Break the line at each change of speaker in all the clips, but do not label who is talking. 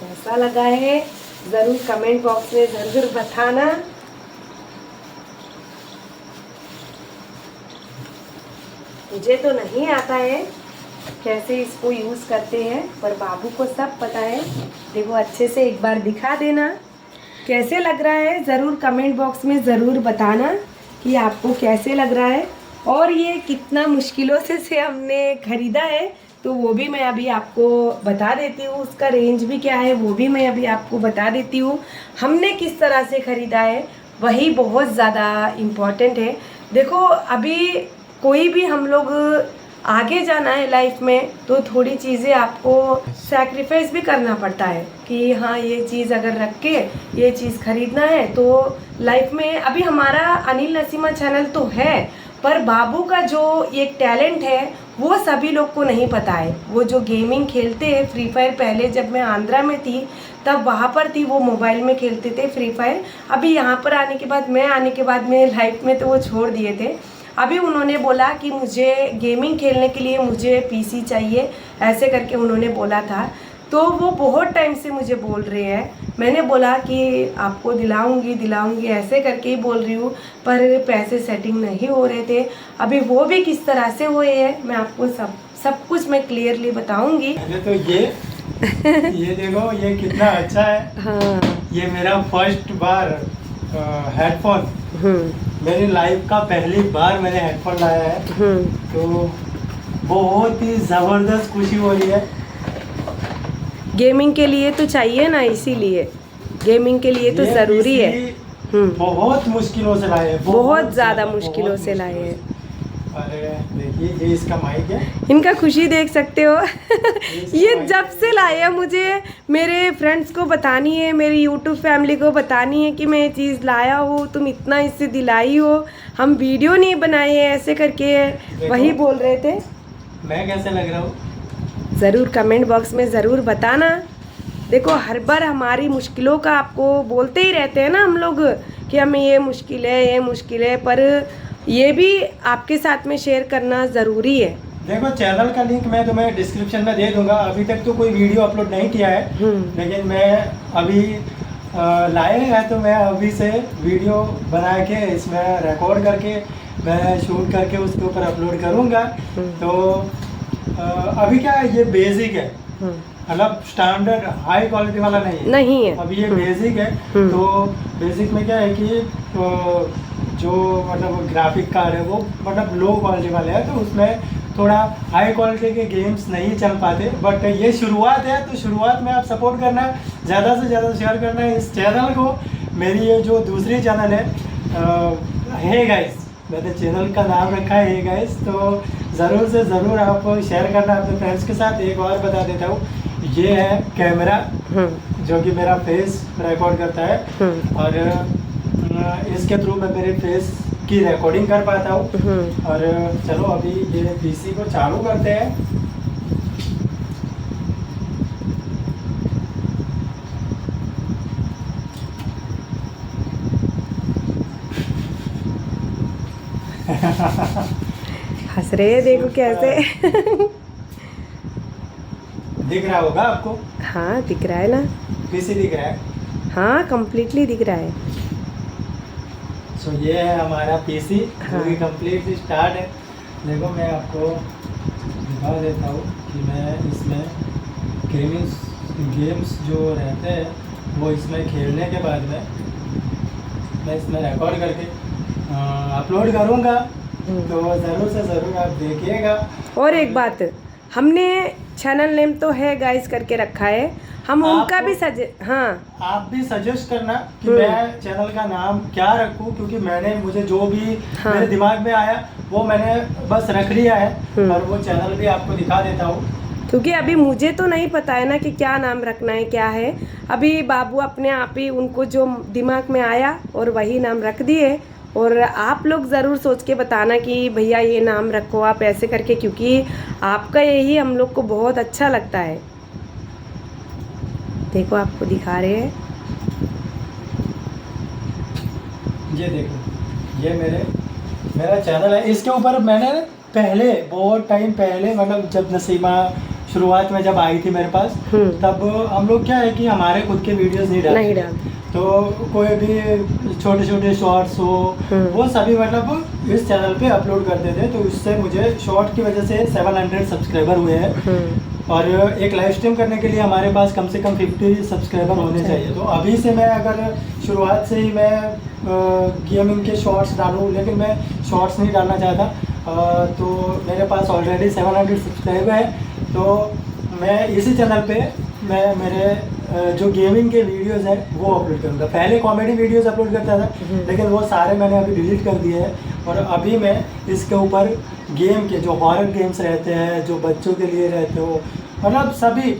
कैसा लगा है ज़रूर कमेंट बॉक्स में ज़रूर बताना। मुझे तो नहीं आता है कैसे इसको यूज़ करते हैं, पर बाबू को सब पता है। देखो अच्छे से एक बार दिखा देना कैसे लग रहा है, ज़रूर कमेंट बॉक्स में ज़रूर बताना कि आपको कैसे लग रहा है। और ये कितना मुश्किलों से हमने ख़रीदा है तो वो भी मैं अभी आपको बता देती हूँ। उसका रेंज भी क्या है वो भी मैं अभी आपको बता देती हूँ। हमने किस तरह से ख़रीदा है वही बहुत ज़्यादा इम्पॉर्टेंट है। देखो अभी कोई भी हम लोग आगे जाना है लाइफ में तो थोड़ी चीज़ें आपको सैक्रिफाइस भी करना पड़ता है कि हाँ ये चीज़ अगर रख के ये चीज़ खरीदना है तो लाइफ में। अभी हमारा अनिल नसीमा चैनल तो है, पर बाबू का जो एक टैलेंट है वो सभी लोग को नहीं पता है। वो जो गेमिंग खेलते हैं फ्री फायर, पहले जब मैं आंध्रा में थी तब वहाँ पर थी, वो मोबाइल में खेलते थे फ्री फायर। अभी यहाँ पर आने के बाद, मैं आने के बाद में लाइफ में तो वो छोड़ दिए थे। अभी उन्होंने बोला कि मुझे गेमिंग खेलने के लिए मुझे पीसी चाहिए, ऐसे करके उन्होंने बोला था। तो वो बहुत टाइम से मुझे बोल रहे हैं। मैंने बोला कि आपको दिलाऊंगी ऐसे करके ही बोल रही हूँ, पर पैसे सेटिंग नहीं हो रहे थे। अभी वो भी किस तरह से हुए हैं मैं आपको सब कुछ मैं क्लियरली बताऊंगी।
तो ये देखो ये कितना अच्छा है।
हाँ,
ये मेरा फर्स्ट बार हेडफोन, मेरी लाइफ का पहली बार मैंने हेडफोन लाया है। तो बहुत ही ज़बरदस्त खुशी हो रही है।
गेमिंग के लिए तो चाहिए ना, इसीलिए गेमिंग के लिए तो ज़रूरी है।
बहुत मुश्किलों से लाए हैं,
बहुत ज़्यादा मुश्किलों से लाए हैं।
अरे देखिए ये इसका माइक है,
इनका खुशी देख सकते हो। ये जब से लाए हैं मुझे मेरे फ्रेंड्स को बतानी है, मेरी यूट्यूब फैमिली को बतानी है कि मैं ये चीज़ लाया हूँ, तुम इतना इससे दिलाई हो, हम वीडियो नहीं बनाए हैं, ऐसे करके वही बोल रहे थे।
मैं कैसे लग रहा हूँ
ज़रूर कमेंट बॉक्स में ज़रूर बताना। देखो हर बार हमारी मुश्किलों का आपको बोलते ही रहते हैं ना हम लोग कि हमें ये मुश्किल है, पर ये भी आपके साथ में शेयर करना ज़रूरी है।
देखो चैनल का लिंक मैं तुम्हें डिस्क्रिप्शन में दे दूंगा। अभी तक तो कोई वीडियो अपलोड नहीं किया है, लेकिन मैं अभी लाए हैं तो मैं अभी से वीडियो बना के इसमें रिकॉर्ड करके मैं शूट करके उसके ऊपर अपलोड करूंगा। तो अभी क्या है, ये बेसिक है, मतलब स्टैंडर्ड हाई क्वालिटी वाला नहीं है। अभी ये बेसिक है। तो बेसिक में क्या है कि जो मतलब ग्राफिक कार्ड है वो मतलब लो क्वालिटी वाले हैं, तो उसमें थोड़ा हाई क्वालिटी के गेम्स नहीं चल पाते। बट ये शुरुआत है, तो शुरुआत में आप सपोर्ट करना, ज़्यादा से ज़्यादा शेयर करना है इस चैनल को। मेरी ये जो दूसरी चैनल है गाइस, मैंने चैनल का नाम रखा है हे गाइस, तो ज़रूर से ज़रूर आप शेयर करना अपने फ्रेंड्स के साथ। एक और बता देता हूँ, ये है कैमरा जो कि मेरा फेस रिकॉर्ड करता है, और इसके थ्रू मैं मेरे फेस की रिकॉर्डिंग कर पाता हूँ। और चलो अभी ये पीसी को चालू करते हैं।
हंस रहे हैं, देखो कैसे।
दिख रहा होगा आपको?
हाँ दिख रहा है ना,
पीसी दिख रहा है।
हाँ कम्प्लीटली दिख रहा है।
सो ये है हमारा पीसी,
हाँ।
जो कि कम्प्लीटली स्टार्ट है। देखो मैं आपको दिखा देता हूँ कि मैं इसमें गेम्स जो रहते हैं वो इसमें खेलने के बाद में मैं इसमें रिकॉर्ड करके अपलोड करूँगा। तो ज़रूर से ज़रूर आप देखिएगा।
और एक बात, हमने चैनल नेम तो है गाइस करके रखा है, हम उनका भी
आप भी सजेस्ट करना कि मैं चैनल का नाम क्या रखूं, क्योंकि मुझे जो भी मेरे दिमाग में आया वो मैंने बस रख लिया है। और वो चैनल भी आपको दिखा देता हूँ,
क्योंकि अभी मुझे तो नहीं पता है ना कि क्या नाम रखना है क्या है। अभी बाबू अपने आप ही उनको जो दिमाग में आया और वही नाम रख दिए। और आप लोग ज़रूर सोच के बताना कि भैया ये नाम रखो आप, ऐसे करके, क्योंकि आपका यही हम लोग को बहुत अच्छा लगता है। देखो आपको दिखा रहे हैं,
ये देखो ये मेरा चैनल है। इसके ऊपर मैंने पहले बहुत टाइम पहले, मतलब जब नसीमा शुरुआत में जब आई थी मेरे पास, तब हम लोग क्या है कि हमारे खुद के वीडियोस नहीं डालते, तो कोई भी छोटे छोटे शॉर्ट्स हो वो सभी मतलब इस चैनल पे अपलोड करते थे। तो इससे मुझे शॉर्ट की वजह से 700 सब्सक्राइबर हुए हैं, और एक लाइव स्ट्रीम करने के लिए हमारे पास कम से कम 50 सब्सक्राइबर होने चाहिए। तो अभी से मैं अगर शुरुआत से ही मैं गेमिंग के शॉर्ट्स डालूँ, लेकिन मैं शॉर्ट्स नहीं डालना चाहता, तो मेरे पास ऑलरेडी 700 सब्सक्राइबर है, तो मैं इसी चैनल पे मैं मेरे जो गेमिंग के वीडियोस हैं वो अपलोड करूँगा। पहले कॉमेडी वीडियोस अपलोड करता था, लेकिन वो सारे मैंने अभी डिलीट कर दिए हैं, और अभी मैं इसके ऊपर गेम के जो हॉरर गेम्स रहते हैं, जो बच्चों के लिए रहते हो, मतलब सभी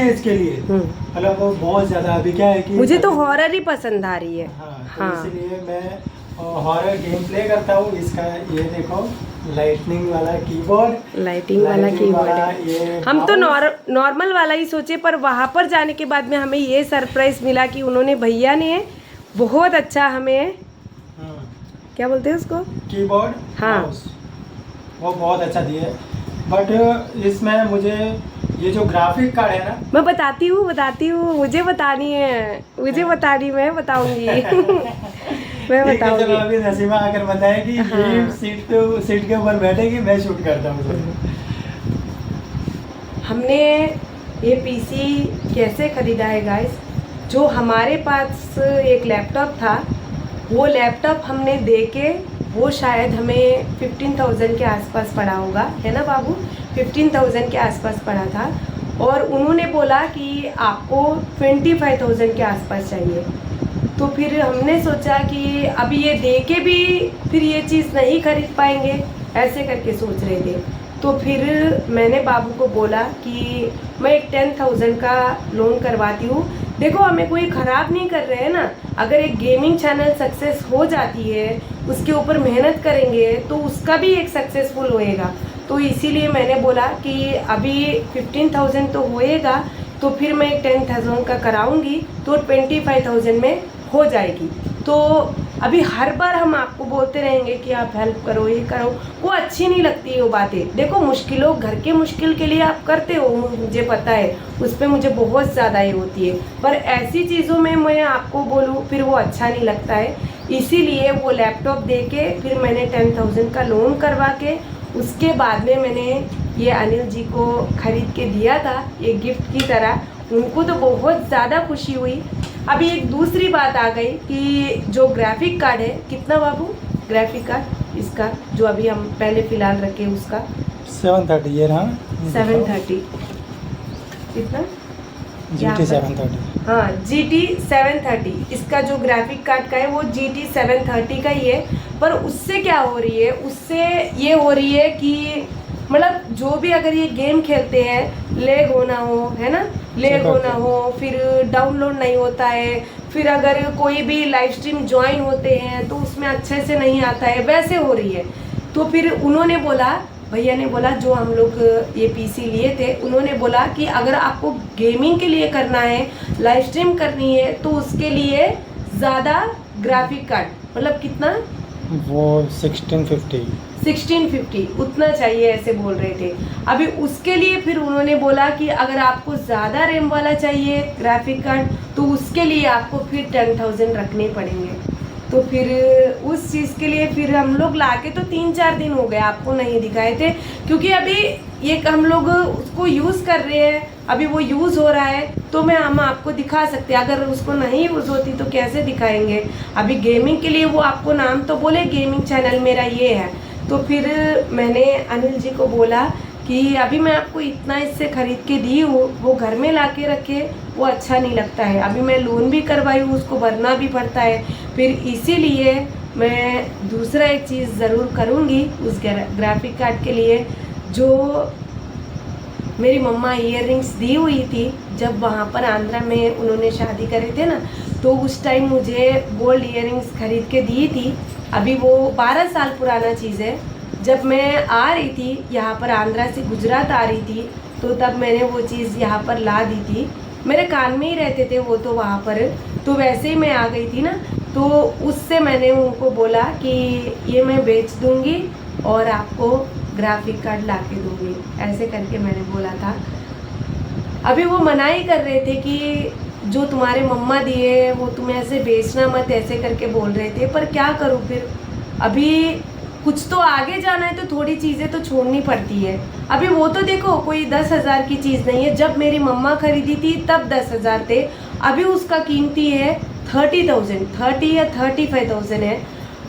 एज के लिए, मतलब वो बहुत ज़्यादा अभी क्या है कि
मुझे तो हॉरर ही पसंद आ रही है।
हाँ, तो इसलिए मैं हॉरर गेम प्ले करता हूँ। इसका ये देखो लाइटिंग वाला कीबोर्ड है।
हम तो नॉर्मल वाला ही सोचे, पर वहाँ पर जाने के बाद में हमें ये सरप्राइज मिला कि उन्होंने भैया ने बहुत अच्छा हमें क्या बोलते हैं उसको,
कीबोर्ड, माउस, वो बहुत अच्छा दिया है। बट इसमें मुझे ये जो ग्राफिक कार्ड है ना,
मैं बताती हूँ, मुझे बतानी है, मैं बताऊंगी। मैं बताऊंगी।
चलो अभी नसीमा आकर बताएगी। ये सीट के ऊपर बैठेगी, मैं शूट करता हूँ। हमने
ये पीसी कैसे खरीदा है गाइस, जो हमारे पास एक लैपटॉप था, वो लैपटॉप हमने देके वो शायद हमें 15,000 के आसपास पड़ा होगा, है ना बाबू, 15,000 के आसपास पड़ा था, और उन्होंने बोला कि आपको 25,000 के आसपास चाहिए। तो फिर हमने सोचा कि अभी ये दे के भी फिर ये चीज़ नहीं खरीद पाएंगे, ऐसे करके सोच रहे थे। तो फिर मैंने बाबू को बोला कि मैं एक 10,000 का लोन करवाती हूँ। देखो हमें कोई ख़राब नहीं कर रहे हैं ना, अगर एक गेमिंग चैनल सक्सेस हो जाती है, उसके ऊपर मेहनत करेंगे तो उसका भी एक सक्सेसफुल होएगा। तो इसीलिए मैंने बोला कि अभी 15,000 तो होएगा, तो फिर मैं 10,000 का कराऊंगी, तो 25,000 में हो जाएगी। तो अभी हर बार हम आपको बोलते रहेंगे कि आप हेल्प करो, ये करो, वो अच्छी नहीं लगती वो बातें। देखो मुश्किलों, घर के मुश्किल के लिए आप करते हो, मुझे पता है, उस पर मुझे बहुत ज़्यादा ये होती है, पर ऐसी चीज़ों में मैं आपको बोलूँ फिर वो अच्छा नहीं लगता है। इसीलिए वो लैपटॉप दे के फिर मैंने 10,000 का लोन करवा के उसके बाद में मैंने ये अनिल जी को खरीद के दिया था, ये गिफ्ट की तरह। उनको तो बहुत ज़्यादा खुशी हुई। अभी एक दूसरी बात आ गई कि जो ग्राफिक कार्ड है, कितना बाबू ग्राफिक कार्ड इसका, जो अभी हम पहले फ़िलहाल रखे उसका
730 ये रहा,
730 कितना,
GT 730,
हाँ GT 730, इसका जो ग्राफिक कार्ड का है वो GT 730 का ही है। पर उससे क्या हो रही है, उससे ये हो रही है कि मतलब जो भी अगर ये गेम खेलते हैं, लेग होना हो, है ना, लेग होना हो, फिर डाउनलोड नहीं होता है, फिर अगर कोई भी लाइव स्ट्रीम ज्वाइन होते हैं तो उसमें अच्छे से नहीं आता है, वैसे हो रही है। तो फिर उन्होंने बोला, भैया ने बोला, जो हम लोग ये पीसी लिए थे, उन्होंने बोला कि अगर आपको गेमिंग के लिए करना है, लाइव स्ट्रीम करनी है, तो उसके लिए ज़्यादा ग्राफिक कार्ड, मतलब कितना,
वो 1650
उतना चाहिए, ऐसे बोल रहे थे। अभी उसके लिए फिर उन्होंने बोला कि अगर आपको ज़्यादा रैम वाला चाहिए ग्राफिक कार्ड, तो उसके लिए आपको फिर 10,000 रखने पड़ेंगे। तो फिर उस चीज़ के लिए फिर हम लोग लाके तो 3-4 दिन हो गए, आपको नहीं दिखाए थे, क्योंकि अभी ये हम लोग उसको यूज़ कर रहे हैं, अभी वो यूज़ हो रहा है, तो हम आपको दिखा सकते हैं। अगर उसको नहीं यूज़ होती तो कैसे दिखाएंगे। अभी गेमिंग के लिए वो आपको नाम तो बोले, गेमिंग चैनल मेरा ये है। तो फिर मैंने अनिल जी को बोला कि अभी मैं आपको इतना इससे ख़रीद के दी हूँ, वो घर में ला के रखे, वो अच्छा नहीं लगता है। अभी मैं लोन भी करवाई हूँ, उसको भरना भी पड़ता है। फिर इसीलिए मैं दूसरा एक चीज़ ज़रूर करूँगी उस ग्राफिक कार्ड के लिए, जो मेरी मम्मा ईयररिंग्स दी हुई थी जब वहाँ पर आंध्रा में उन्होंने शादी करे थे ना, तो उस टाइम मुझे गोल्ड ईयररिंग्स खरीद के दी थी। अभी वो 12 साल पुराना चीज़ है। जब मैं आ रही थी यहाँ पर, आंध्रा से गुजरात आ रही थी, तो तब मैंने वो चीज़ यहाँ पर ला दी थी। मेरे कान में ही रहते थे वो तो वहाँ पर, तो वैसे ही मैं आ गई थी ना, तो उससे मैंने उनको बोला कि ये मैं बेच दूँगी और आपको ग्राफिक कार्ड ला के दूँगी, ऐसे करके मैंने बोला था। अभी वो मना ही कर रहे थे कि जो तुम्हारे मम्मा दिए वो तुम्हें ऐसे बेचना मत, ऐसे करके बोल रहे थे। पर क्या करूँ फिर, अभी कुछ तो आगे जाना है तो थोड़ी चीज़ें तो छोड़नी पड़ती है। अभी वो तो देखो कोई 10,000 की चीज़ नहीं है, जब मेरी मम्मा खरीदी थी तब 10,000 थे, अभी उसका कीमती है 30,000, 30 या 35,000 है।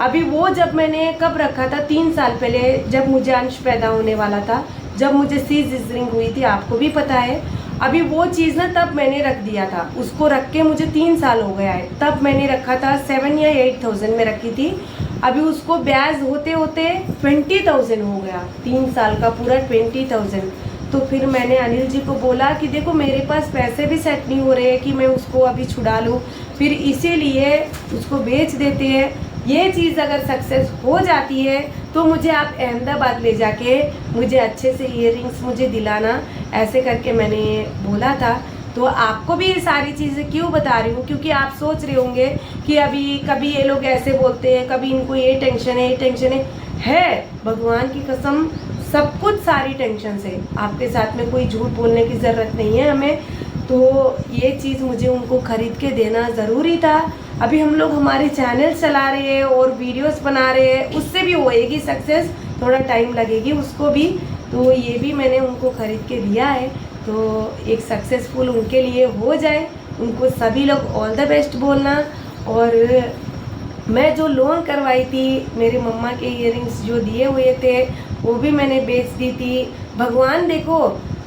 अभी वो जब मैंने कब रखा था, 3 साल पहले, जब मुझे अंश पैदा होने वाला था, जब मुझे सीजरिंग हुई थी, आपको भी पता है। अभी वो चीज़ ना तब मैंने रख दिया था, उसको रख के मुझे 3 साल हो गया है। तब मैंने रखा था 7 या 8,000 में रखी थी। अभी उसको ब्याज होते होते 20,000 हो गया, 3 साल का पूरा 20,000। तो फिर मैंने अनिल जी को बोला कि देखो मेरे पास पैसे भी सेट नहीं हो रहे हैं कि मैं उसको अभी छुड़ा लूँ, फिर इसीलिए उसको बेच देते हैं। ये चीज़ अगर सक्सेस हो जाती है तो मुझे आप अहमदाबाद ले जाके मुझे अच्छे से इयररिंग्स मुझे दिलाना, ऐसे करके मैंने बोला था। तो आपको भी ये सारी चीज़ें क्यों बता रही हूँ, क्योंकि आप सोच रहे होंगे कि अभी कभी ये लोग ऐसे बोलते हैं, कभी इनको ये टेंशन है, ये टेंशन है। भगवान की कसम सब कुछ सारी टेंशन से, आपके साथ में कोई झूठ बोलने की ज़रूरत नहीं है हमें। तो ये चीज़ मुझे उनको ख़रीद के देना ज़रूरी था। अभी हम लोग हमारे चैनल चला रहे हैं और वीडियोस बना रहे हैं, उससे भी होएगी सक्सेस, थोड़ा टाइम लगेगी उसको भी। तो ये भी मैंने उनको ख़रीद के दिया है, तो एक सक्सेसफुल उनके लिए हो जाए। उनको सभी लोग ऑल द बेस्ट बोलना। और मैं जो लोन करवाई थी, मेरी मम्मा के इयररिंग्स जो दिए हुए थे वो भी मैंने बेच दी थी। भगवान देखो,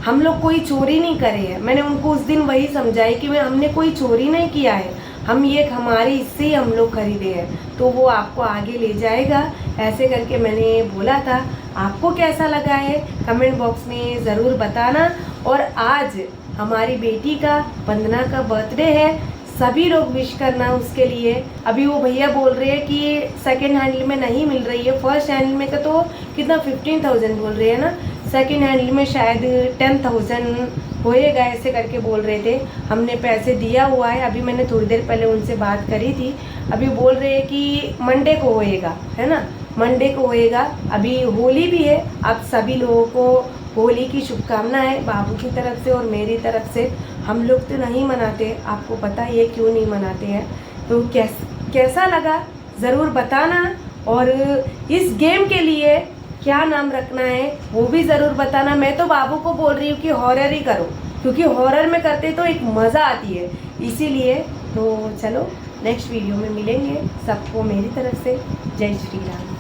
हम लोग कोई चोरी नहीं करे हैं। मैंने उनको उस दिन वही समझाई कि हमने कोई चोरी नहीं किया है, हम ये हमारी इससे ही हम लोग खरीदे हैं, तो वो आपको आगे ले जाएगा, ऐसे करके मैंने बोला था। आपको कैसा लगा है कमेंट बॉक्स में ज़रूर बताना। और आज हमारी बेटी का, वंदना का बर्थडे है, सभी लोग विश करना उसके लिए। अभी वो भैया बोल रहे हैं कि सेकेंड हैंड में नहीं मिल रही है, फर्स्ट हैंड में का तो कितना 15,000 बोल रहे हैं ना, सेकेंड हैंड में शायद 10,000 होएगा, ऐसे करके बोल रहे थे। हमने पैसे दिया हुआ है, अभी मैंने थोड़ी देर पहले उनसे बात करी थी। अभी बोल रहे हैं कि मंडे को होएगा, है ना, मंडे को होएगा। अभी होली भी है, आप सभी लोगों को होली की शुभकामनाएं बाबू की तरफ से और मेरी तरफ से। हम लोग तो नहीं मनाते, आपको पता है ये क्यों नहीं मनाते हैं। तो कैसा लगा ज़रूर बताना। और इस गेम के लिए क्या नाम रखना है वो भी ज़रूर बताना। मैं तो बाबू को बोल रही हूँ कि हॉरर ही करो, क्योंकि हॉरर में करते तो एक मज़ा आती है, इसीलिए। तो चलो नेक्स्ट वीडियो में मिलेंगे। सबको मेरी तरफ से जय श्री राम।